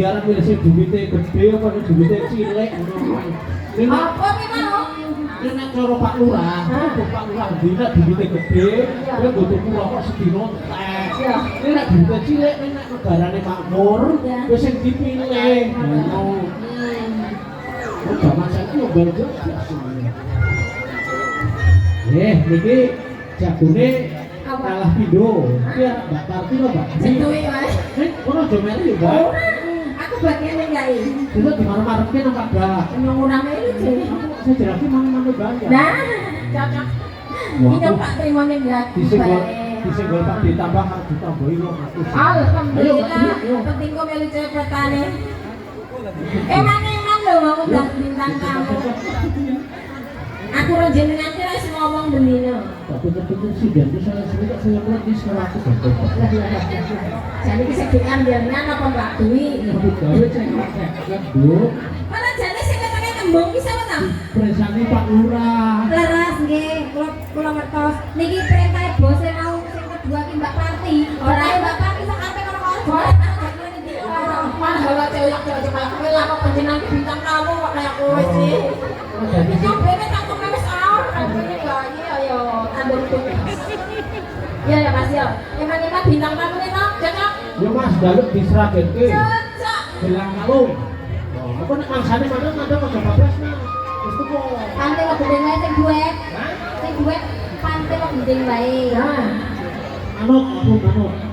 Biar sing duwite gede apa duwite cilik ngono. Apa ki mau? Nek cara Pak Lurah, Pak Lurah dina duwite gede, kowe butuh rokok sedina entek. Nek duwite cilik nek negarane makmur, wis sing dipilih. Ngono. Jaman saiki yo banjur biasa. Niki jagone kalah pindho. Iki Mbak Tarti lho, Mbak. Setuwe wae. Ono aja melu yo, Mbak. Aku bagian enggak ini. Dulu di mana-mana kan kagak. Nunggu itu sih. Saya jelasin mana-mana banyak. Nah, cocok. Ini Pak Terima enggak. Disenggol Pak ditambah ditambahin lo. Alhamdulillah. Penting kok melu cepetane. Emang lho aku udah bintang kamu. Aku jenengan ki wis ngomong bendino. Tapi betul sih dan saya sudah saya buat di sekolah aku betul. Jadi kesekian jenengan apa Mbak Dwi? Gawe cek Bu. Mana jane sing ketene tembung ki sapa ta? Presane Pak Lurah. Leres nggih, kula ngertos. Niki perintah bose mau sing kedua ki Mbak Parti. Ora Mbak Parti sak ape karo kok. Mana bawa cewek-cewek kowe lah kok panjenengan bintang kamu kok kayak kowe sih. Jadi sampeyan tak kok wis awal ini lagi ayo ambil itu. Ya ya Mas yo. Emang bintang kamu nih toh, cocok. Ya Mas, daluk diseragetke. Cocok. Gelang kalung. Apa nek mangsane mana ada kok bablas nah. Wis tuku. Pantai kok gendeng wae sing duet. Sing duet pantai kok gendeng wae. Manut.